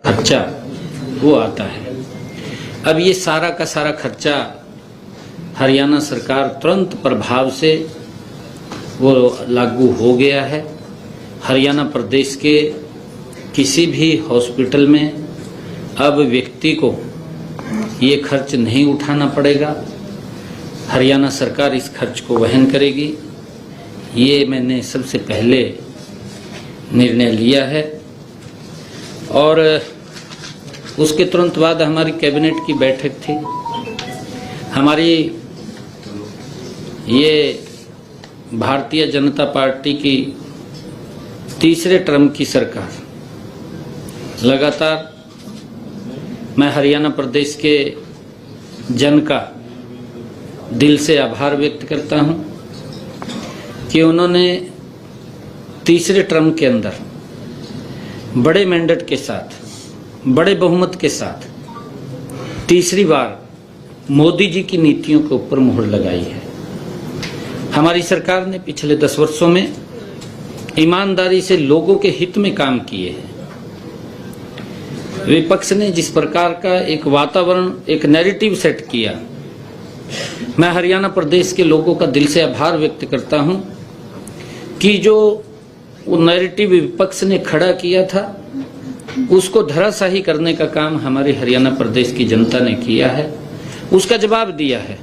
खर्चा वो आता है। अब ये सारा का सारा खर्चा हरियाणा सरकार तुरंत प्रभाव से वो लागू हो गया है। हरियाणा प्रदेश के किसी भी हॉस्पिटल में अब व्यक्ति को ये खर्च नहीं उठाना पड़ेगा। हरियाणा सरकार इस खर्च को वहन करेगी। ये मैंने सबसे पहले निर्णय लिया है और उसके तुरंत बाद हमारी कैबिनेट की बैठक थी। हमारी ये भारतीय जनता पार्टी की तीसरे टर्म की सरकार, लगातार मैं हरियाणा प्रदेश के जन का दिल से आभार व्यक्त करता हूं कि उन्होंने तीसरे टर्म के अंदर बड़े मैंडेट के साथ, बड़े बहुमत के साथ तीसरी बार मोदी जी की नीतियों के ऊपर मुहर लगाई है। हमारी सरकार ने पिछले 10 वर्षों में ईमानदारी से लोगों के हित में काम किए हैं। विपक्ष ने जिस प्रकार का एक वातावरण, एक नैरेटिव सेट किया, मैं हरियाणा प्रदेश के लोगों का दिल से आभार व्यक्त करता हूं कि जो वो नैरेटिव विपक्ष ने खड़ा किया था उसको धराशायी करने का काम हमारे हरियाणा प्रदेश की जनता ने किया है, उसका जवाब दिया है।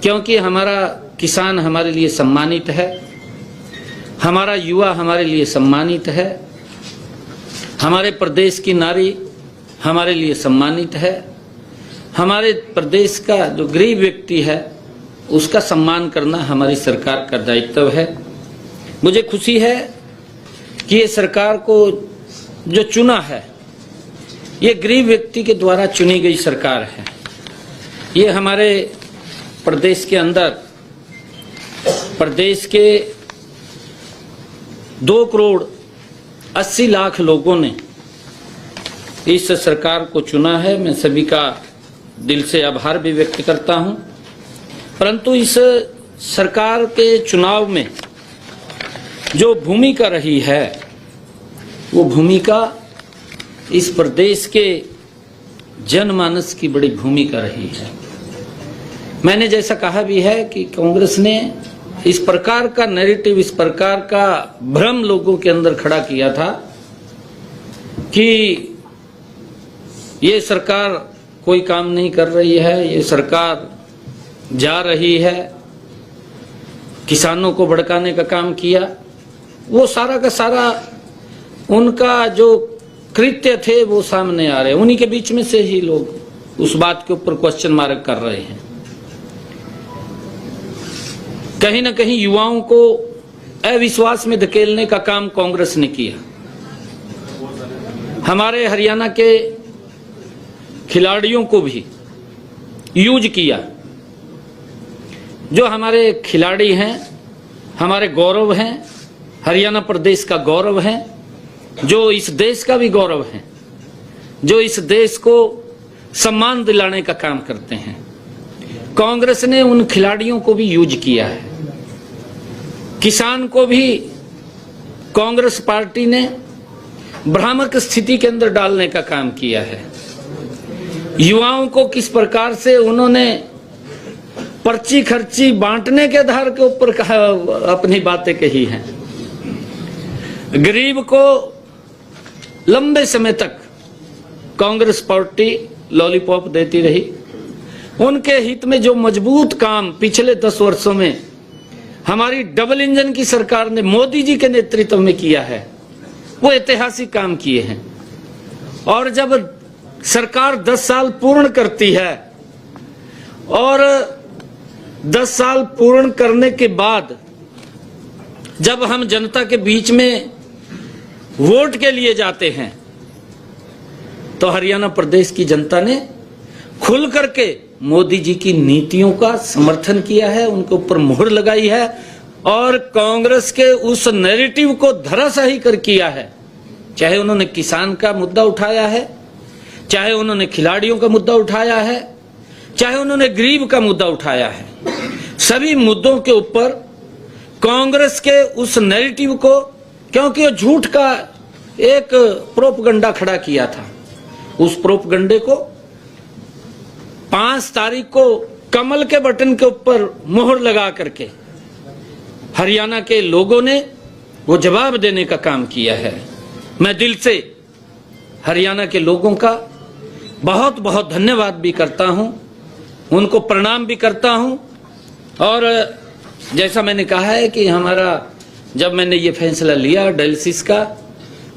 क्योंकि हमारा किसान हमारे लिए सम्मानित है, हमारा युवा हमारे लिए सम्मानित है, हमारे प्रदेश की नारी हमारे लिए सम्मानित है, हमारे प्रदेश का जो गरीब व्यक्ति है उसका सम्मान करना हमारी सरकार का दायित्व है। मुझे खुशी है कि ये सरकार को जो चुना है ये गरीब व्यक्ति के द्वारा चुनी गई सरकार है। ये हमारे प्रदेश के अंदर, प्रदेश के 2,80,00,000 लोगों ने इस सरकार को चुना है। मैं सभी का दिल से आभार भी व्यक्त करता हूं। परंतु इस सरकार के चुनाव में जो भूमिका रही है वो भूमिका इस प्रदेश के जनमानस की बड़ी भूमिका रही है। मैंने जैसा कहा भी है कि कांग्रेस ने इस प्रकार का नैरेटिव, इस प्रकार का भ्रम लोगों के अंदर खड़ा किया था कि ये सरकार कोई काम नहीं कर रही है, ये सरकार जा रही है, किसानों को भड़काने का काम किया। वो सारा का सारा उनका जो कृत्य थे वो सामने आ रहे हैं। उन्हीं के बीच में से ही लोग उस बात के ऊपर क्वेश्चन मार्क कर रहे हैं। कहीं ना कहीं युवाओं को अविश्वास में धकेलने का काम कांग्रेस ने किया। हमारे हरियाणा के खिलाड़ियों को भी यूज किया। जो हमारे खिलाड़ी हैं, हमारे गौरव हैं, हरियाणा प्रदेश का गौरव है, जो इस देश का भी गौरव है, जो इस देश को सम्मान दिलाने का काम करते हैं। कांग्रेस ने उन खिलाड़ियों को भी यूज किया है। किसान को भी कांग्रेस पार्टी ने भ्रामक स्थिति के अंदर डालने का काम किया है। युवाओं को किस प्रकार से उन्होंने पर्ची खर्ची बांटने के आधार के ऊपर अपनी बातें कही हैं। गरीब को लंबे समय तक कांग्रेस पार्टी लॉलीपॉप देती रही। उनके हित में जो मजबूत काम पिछले 10 वर्षों में हमारी डबल इंजन की सरकार ने मोदी जी के नेतृत्व में किया है, वो ऐतिहासिक काम किए हैं। और जब सरकार 10 साल पूर्ण करती है और 10 साल पूर्ण करने के बाद जब हम जनता के बीच में वोट के लिए जाते हैं तो हरियाणा प्रदेश की जनता ने खुल करके मोदी जी की नीतियों का समर्थन किया है, उनके ऊपर मुहर लगाई है और कांग्रेस के उस नैरेटिव को धराशायी कर किया है। चाहे उन्होंने किसान का मुद्दा उठाया है, चाहे उन्होंने खिलाड़ियों का मुद्दा उठाया है, चाहे उन्होंने गरीब का मुद्दा उठाया है, सभी मुद्दों के ऊपर कांग्रेस के उस नैरेटिव को, क्योंकि वो झूठ का एक प्रोपगंडा खड़ा किया था। उस प्रोपगंडे को 5 तारीख को कमल के बटन के ऊपर मोहर लगा करके हरियाणा के लोगों ने वो जवाब देने का काम किया है। मैं दिल से हरियाणा के लोगों का बहुत बहुत धन्यवाद भी करता हूं, उनको प्रणाम भी करता हूं। और जैसा मैंने कहा है कि हमारा जब मैंने ये फैसला लिया डायलिसिस का,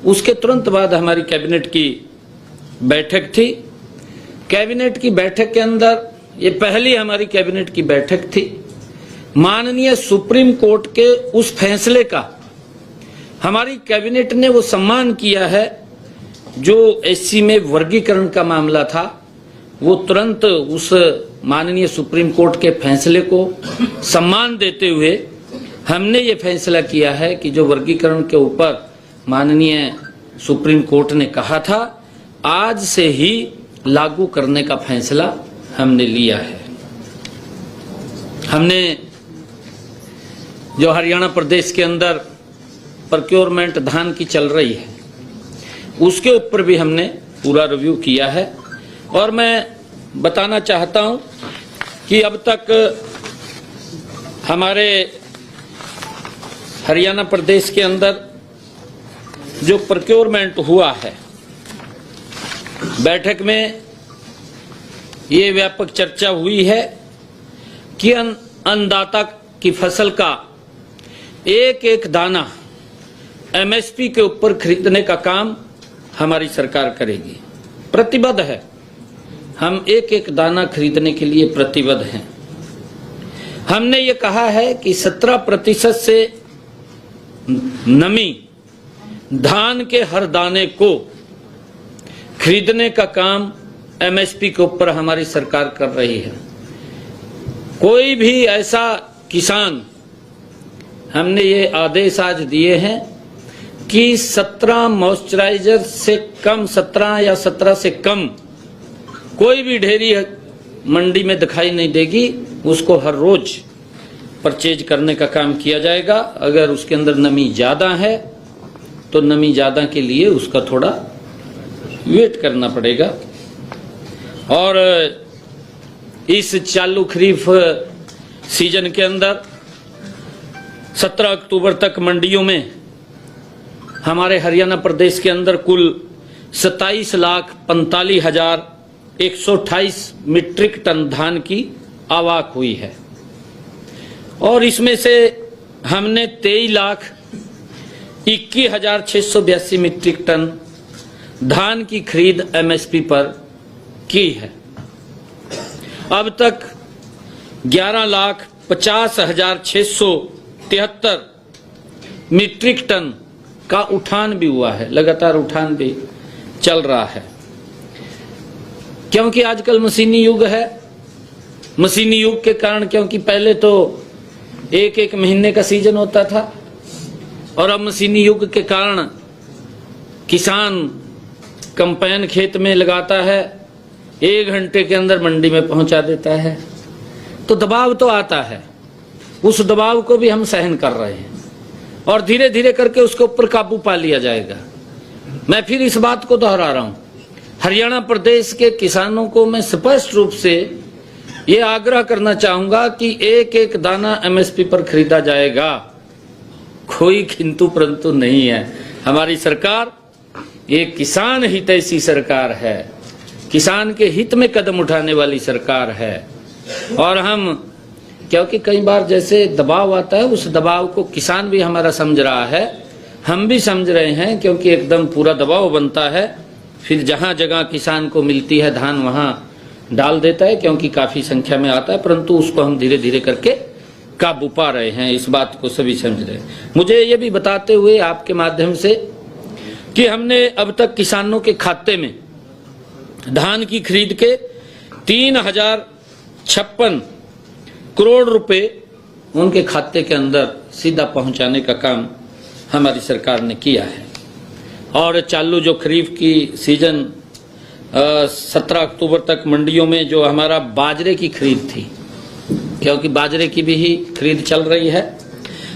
उसके तुरंत बाद हमारी कैबिनेट की बैठक थी। कैबिनेट की बैठक के अंदर ये पहली हमारी कैबिनेट की बैठक थी। माननीय सुप्रीम कोर्ट के उस फैसले का हमारी कैबिनेट ने वो सम्मान किया है। जो एससी में वर्गीकरण का मामला था, वो तुरंत उस माननीय सुप्रीम कोर्ट के फैसले को सम्मान देते हुए हमने ये फैसला किया है कि जो वर्गीकरण के ऊपर माननीय सुप्रीम कोर्ट ने कहा था, आज से ही लागू करने का फैसला हमने लिया है। हमने जो हरियाणा प्रदेश के अंदर प्रोक्योरमेंट धान की चल रही है, उसके ऊपर भी हमने पूरा रिव्यू किया है। और मैं बताना चाहता हूं कि अब तक हमारे हरियाणा प्रदेश के अंदर जो प्रोक्योरमेंट हुआ है, बैठक में ये व्यापक चर्चा हुई है कि अन्नदाता की फसल का एक एक दाना एमएसपी के ऊपर खरीदने का काम हमारी सरकार करेगी। प्रतिबद्ध है, हम एक एक दाना खरीदने के लिए प्रतिबद्ध हैं। हमने ये कहा है कि 17% से नमी धान के हर दाने को खरीदने का काम एमएसपी के ऊपर हमारी सरकार कर रही है। कोई भी ऐसा किसान, हमने ये आदेश आज दिए हैं कि 17 मॉइस्चराइजर से कम, 17 या 17 से कम कोई भी ढेरी मंडी में दिखाई नहीं देगी। उसको हर रोज परचेज करने का काम किया जाएगा। अगर उसके अंदर नमी ज्यादा है तो नमी ज्यादा के लिए उसका थोड़ा वेट करना पड़ेगा। और इस चालू खरीफ सीजन के अंदर 17 अक्टूबर तक मंडियों में हमारे हरियाणा प्रदेश के अंदर कुल 27,45,128 मीट्रिक टन धान की आवक हुई है। और इसमें से हमने 23,21,682 मीट्रिक टन धान की खरीद एमएसपी पर की है। अब तक 11,50,673 मीट्रिक टन का उठान भी हुआ है। लगातार उठान भी चल रहा है, क्योंकि आजकल मशीनी युग है। मशीनी युग के कारण, क्योंकि पहले तो एक एक महीने का सीजन होता था, और अब मशीनी युग के कारण किसान कंपाइन खेत में लगाता है, 1 घंटे के अंदर मंडी में पहुंचा देता है। तो दबाव तो आता है, उस दबाव को भी हम सहन कर रहे हैं और धीरे धीरे करके उसके ऊपर काबू पा लिया जाएगा। मैं फिर इस बात को दोहरा रहा हूं, हरियाणा प्रदेश के किसानों को मैं स्पष्ट रूप से ये आग्रह करना चाहूंगा कि एक एक दाना एमएसपी पर खरीदा जाएगा। कोई किंतु परंतु नहीं है। हमारी सरकार एक किसान हितैषी सरकार है, किसान के हित में कदम उठाने वाली सरकार है। और हम, क्योंकि कई बार जैसे दबाव आता है, उस दबाव को किसान भी हमारा समझ रहा है, हम भी समझ रहे हैं, क्योंकि एकदम पूरा दबाव बनता है। फिर जहां जगह किसान को मिलती है धान, वहां डाल देता है, क्योंकि काफी संख्या में आता है, परंतु उसको हम धीरे धीरे करके काबू पा रहे हैं। इस बात को सभी समझ रहे हैं। मुझे ये भी बताते हुए आपके माध्यम से कि हमने अब तक किसानों के खाते में धान की खरीद के 3,056 करोड़ रुपए उनके खाते के अंदर सीधा पहुंचाने का काम हमारी सरकार ने किया है। और चालू जो खरीफ की सीजन 17 अक्टूबर तक मंडियों में जो हमारा बाजरे की खरीद थी, क्योंकि बाजरे की भी ही खरीद चल रही है,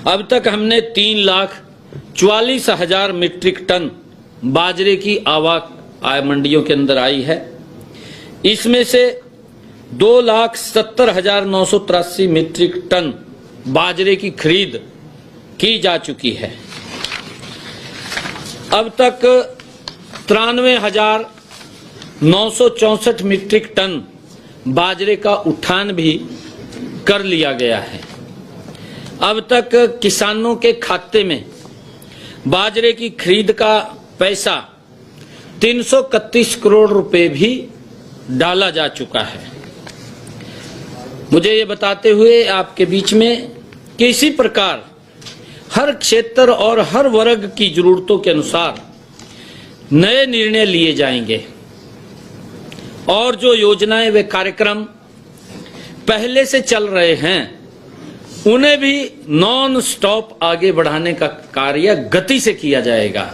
अब तक हमने 3,44,000 मीट्रिक टन बाजरे की आवक मंडियों के अंदर आई है। इसमें से 2,70,983 मीट्रिक टन बाजरे की खरीद की जा चुकी है। अब तक 93,964 मीट्रिक टन बाजरे का उठान भी कर लिया गया है। अब तक किसानों के खाते में बाजरे की खरीद का पैसा 331 करोड़ रुपए भी डाला जा चुका है। मुझे ये बताते हुए आपके बीच में कि इसी प्रकार हर क्षेत्र और हर वर्ग की जरूरतों के अनुसार नए निर्णय लिए जाएंगे और जो योजनाएं व कार्यक्रम पहले से चल रहे हैं उन्हें भी नॉन स्टॉप आगे बढ़ाने का कार्य गति से किया जाएगा।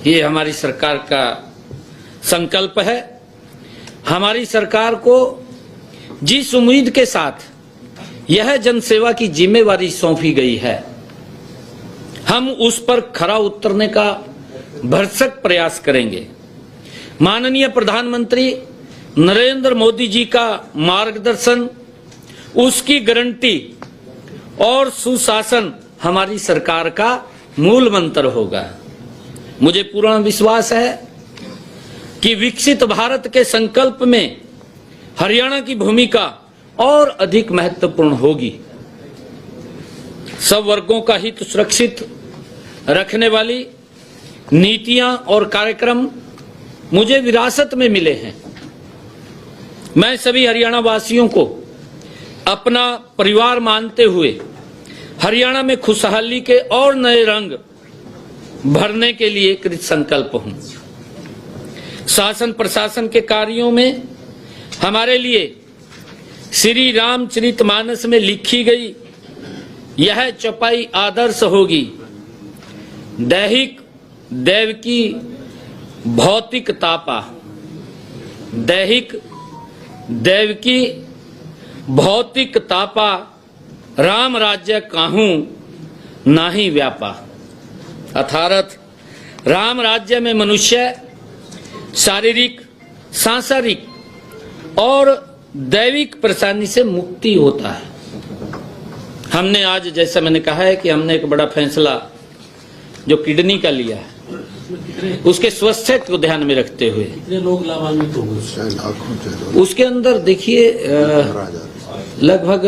ये हमारी सरकार का संकल्प है। हमारी सरकार को जिस उम्मीद के साथ यह जनसेवा की जिम्मेवारी सौंपी गई है, हम उस पर खरा उतरने का भरसक प्रयास करेंगे। माननीय प्रधानमंत्री नरेंद्र मोदी जी का मार्गदर्शन, उसकी गारंटी और सुशासन हमारी सरकार का मूल मंत्र होगा। मुझे पूर्ण विश्वास है कि विकसित भारत के संकल्प में हरियाणा की भूमिका और अधिक महत्वपूर्ण होगी। सब वर्गों का हित सुरक्षित रखने वाली नीतियां और कार्यक्रम मुझे विरासत में मिले हैं। मैं सभी हरियाणा वासियों को अपना परिवार मानते हुए हरियाणा में खुशहाली के और नए रंग भरने के लिए कृत संकल्प हूं। शासन प्रशासन के कार्यों में हमारे लिए श्री रामचरितमानस में लिखी गई यह चौपाई आदर्श होगी। दैहिक दैवकी भौतिक तापा, दैहिक दैवकी भौतिक तापा, राम राज्य काहू नाही व्यापा। अर्थात राम राज्य में मनुष्य शारीरिक, सांसारिक और दैविक परेशानी से मुक्ति होता है। हमने आज, जैसा मैंने कहा है कि हमने एक बड़ा फैसला जो किडनी का लिया है, उसके स्वास्थ्य को ध्यान में रखते हुए कितने लोग लाभान्वित होंगे? उसके अंदर देखिए लगभग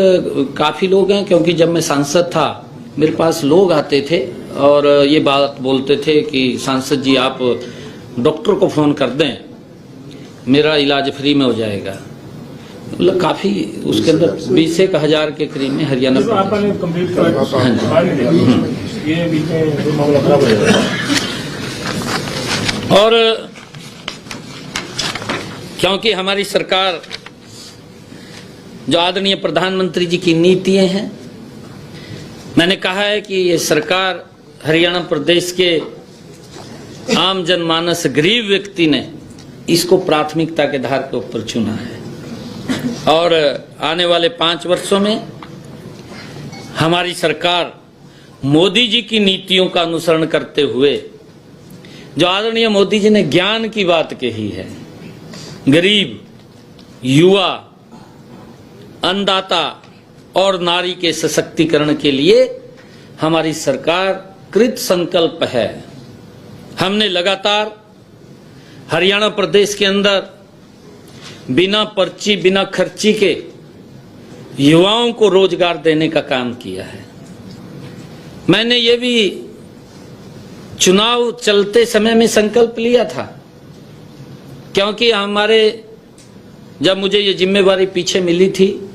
काफी लोग हैं, क्योंकि जब मैं सांसद था मेरे पास लोग आते थे और ये बात बोलते थे कि सांसद जी आप डॉक्टर को फोन कर दें, मेरा इलाज फ्री में हो जाएगा। मतलब काफी उसके अंदर 20,000 के करीब में हरियाणा और क्योंकि हमारी सरकार जो आदरणीय प्रधानमंत्री जी की नीतियां हैं, मैंने कहा है कि ये सरकार हरियाणा प्रदेश के आम जनमानस गरीब व्यक्ति ने इसको प्राथमिकता के आधार के ऊपर चुना है और आने वाले 5 वर्षों में हमारी सरकार मोदी जी की नीतियों का अनुसरण करते हुए, जो आदरणीय मोदी जी ने ज्ञान की बात कही है, गरीब, युवा, अन्नदाता और नारी के सशक्तिकरण के लिए हमारी सरकार कृत संकल्प है। हमने लगातार हरियाणा प्रदेश के अंदर बिना पर्ची, बिना खर्ची के युवाओं को रोजगार देने का काम किया है। मैंने ये भी चुनाव चलते समय में संकल्प लिया था, क्योंकि हमारे जब मुझे ये जिम्मेवारी पीछे मिली थी,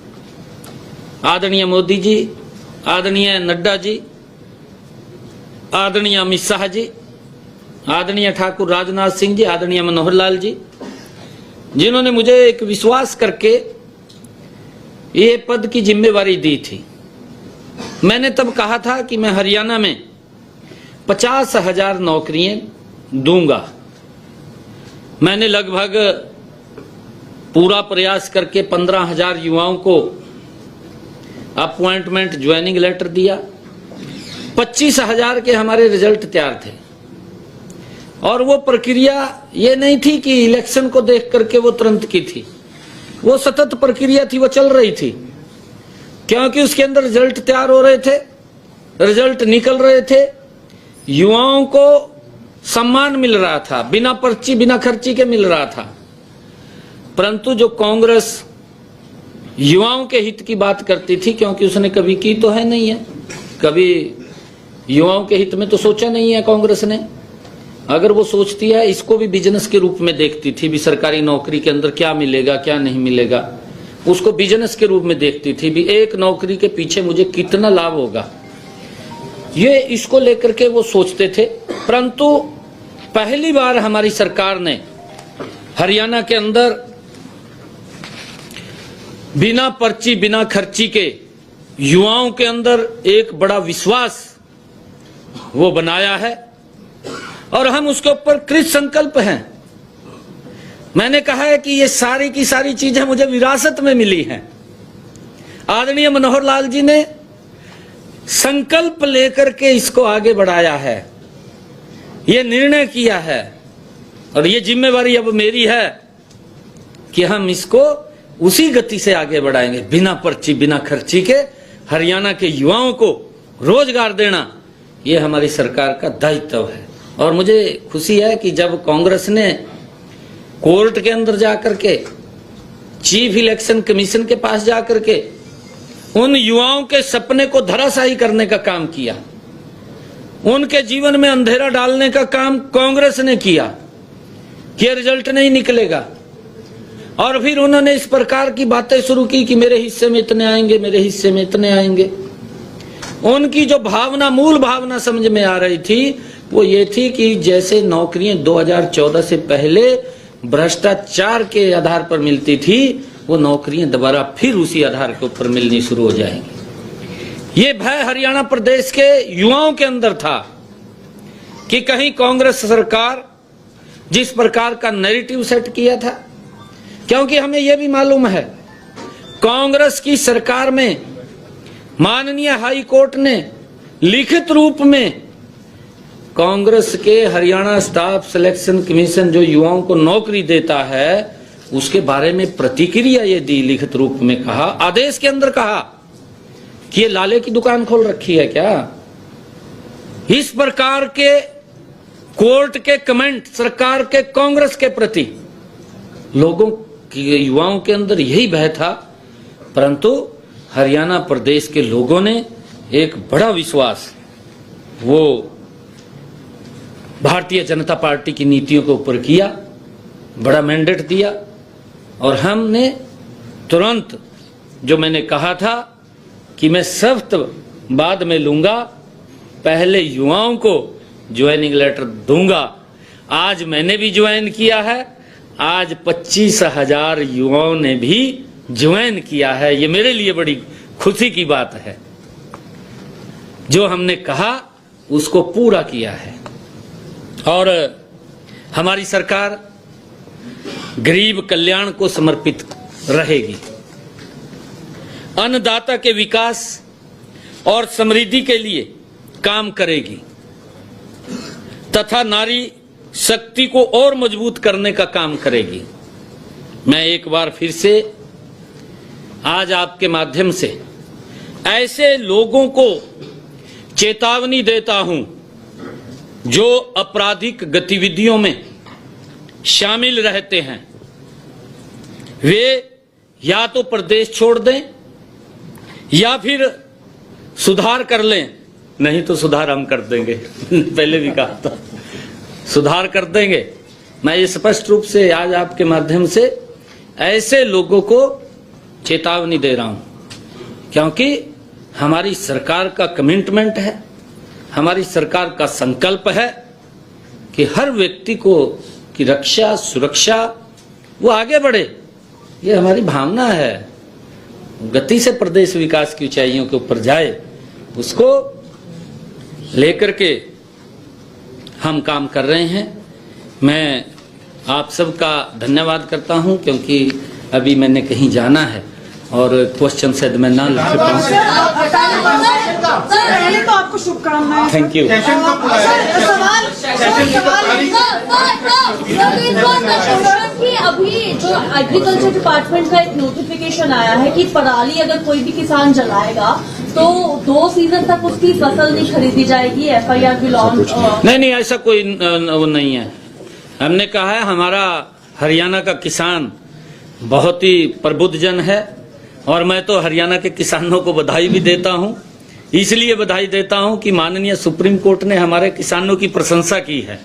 आदरणीय मोदी जी, आदरणीय नड्डा जी, आदरणीय अमित शाह जी, आदरणीय ठाकुर राजनाथ सिंह जी, आदरणीय मनोहर लाल जी, जिन्होंने मुझे एक विश्वास करके ये पद की जिम्मेवारी दी थी, मैंने तब कहा था कि मैं हरियाणा में 50,000 नौकरियां दूंगा। मैंने लगभग पूरा प्रयास करके 15,000 युवाओं को अपॉइंटमेंट, ज्वाइनिंग लेटर दिया। 25,000 के हमारे रिजल्ट तैयार थे। और वो प्रक्रिया ये नहीं थी कि इलेक्शन को देख करके वो तुरंत की थी, वो सतत प्रक्रिया थी, वो चल रही थी, क्योंकि उसके अंदर रिजल्ट तैयार हो रहे थे, रिजल्ट निकल रहे थे, युवाओं को सम्मान मिल रहा था, बिना पर्ची बिना खर्ची के मिल रहा था। परंतु जो कांग्रेस युवाओं के हित की बात करती थी, क्योंकि उसने कभी की तो है नहीं है, कभी युवाओं के हित में तो सोचा नहीं है कांग्रेस ने। अगर वो सोचती है, इसको भी बिजनेस के रूप में देखती थी, भी सरकारी नौकरी के अंदर क्या मिलेगा क्या नहीं मिलेगा, उसको बिजनेस के रूप में देखती थी, भी एक नौकरी के पीछे मुझे कितना लाभ होगा, ये इसको लेकर के वो सोचते थे। परंतु पहली बार हमारी सरकार ने हरियाणा के अंदर बिना पर्ची बिना खर्ची के युवाओं के अंदर एक बड़ा विश्वास वो बनाया है और हम उसके ऊपर कृत संकल्प हैं। मैंने कहा है कि ये सारी की सारी चीजें मुझे विरासत में मिली हैं। आदरणीय मनोहर लाल जी ने संकल्प लेकर के इसको आगे बढ़ाया है, ये निर्णय किया है और ये जिम्मेवारी अब मेरी है कि हम इसको उसी गति से आगे बढ़ाएंगे। बिना पर्ची बिना खर्ची के हरियाणा के युवाओं को रोजगार देना, ये हमारी सरकार का दायित्व है। और मुझे खुशी है कि जब कांग्रेस ने कोर्ट के अंदर जाकर के, चीफ इलेक्शन कमीशन के पास जाकर के उन युवाओं के सपने को धराशायी करने का काम किया, उनके जीवन में अंधेरा डालने का काम कांग्रेस ने किया कि रिजल्ट नहीं निकलेगा, और फिर उन्होंने इस प्रकार की बातें शुरू की कि मेरे हिस्से में इतने आएंगे, मेरे हिस्से में इतने आएंगे। उनकी जो भावना, मूल भावना समझ में आ रही थी वो ये थी कि जैसे नौकरियां 2014 से पहले भ्रष्टाचार के आधार पर मिलती थी, वो नौकरियां दोबारा फिर उसी आधार के ऊपर मिलनी शुरू हो जाएंगी। ये भय हरियाणा प्रदेश के युवाओं के अंदर था कि कहीं कांग्रेस सरकार जिस प्रकार का नैरेटिव सेट किया था, क्योंकि हमें यह भी मालूम है कांग्रेस की सरकार में माननीय हाई कोर्ट ने लिखित रूप में कांग्रेस के हरियाणा स्टाफ सिलेक्शन कमीशन जो युवाओं को नौकरी देता है उसके बारे में प्रतिक्रिया ये दी, लिखित रूप में कहा, आदेश के अंदर कहा कि ये लाले की दुकान खोल रखी है क्या। इस प्रकार के कोर्ट के कमेंट सरकार के कांग्रेस के प्रति लोगों की, युवाओं के अंदर यही भय था। परंतु हरियाणा प्रदेश के लोगों ने एक बड़ा विश्वास वो भारतीय जनता पार्टी की नीतियों के ऊपर किया, बड़ा मैंडेट दिया और हमने तुरंत, जो मैंने कहा था कि मैं सख्त बाद में लूंगा, पहले युवाओं को ज्वाइनिंग लेटर दूंगा, आज मैंने भी ज्वाइन किया है, आज 25,000 युवाओं ने भी ज्वाइन किया है। ये मेरे लिए बड़ी खुशी की बात है। जो हमने कहा उसको पूरा किया है और हमारी सरकार गरीब कल्याण को समर्पित रहेगी, अन्नदाता के विकास और समृद्धि के लिए काम करेगी तथा नारी शक्ति को और मजबूत करने का काम करेगी। मैं एक बार फिर से आज आपके माध्यम से ऐसे लोगों को चेतावनी देता हूं जो आपराधिक गतिविधियों में शामिल रहते हैं, वे या तो प्रदेश छोड़ दें या फिर सुधार कर लें, नहीं तो सुधार हम कर देंगे पहले भी कहा था, सुधार कर देंगे। मैं ये स्पष्ट रूप से आज आपके माध्यम से ऐसे लोगों को चेतावनी दे रहा हूं, क्योंकि हमारी सरकार का कमिटमेंट है, हमारी सरकार का संकल्प है कि हर व्यक्ति को की रक्षा सुरक्षा वो आगे बढ़े। ये हमारी भावना है, गति से प्रदेश विकास की ऊंचाइयों के ऊपर जाए, उसको लेकर के हम काम कर रहे हैं। मैं आप सबका धन्यवाद करता हूं, क्योंकि अभी मैंने कहीं जाना है और क्वेश्चन शायद मैं ना लिख पाऊं। पहले तो आपको शुभकामनाएं। Thank you. सर, सवाल कि अभी जो एग्रीकल्चर डिपार्टमेंट का एक नोटिफिकेशन आया है कि पराली अगर कोई भी किसान जलाएगा तो 2 सीजन तक उसकी फसल नहीं खरीदी जाएगी, FIR will on। नहीं, ऐसा कोई वो नहीं है। हमने कहा है हमारा हरियाणा का किसान बहुत ही प्रबुद्ध जन है और मैं तो हरियाणा के किसानों को बधाई भी देता हूं। इसलिए बधाई देता हूं कि माननीय सुप्रीम कोर्ट ने हमारे किसानों की प्रशंसा की है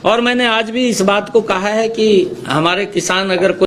और मैंने आज भी इस बात को कहा है कि हमारे किसान अगर कोई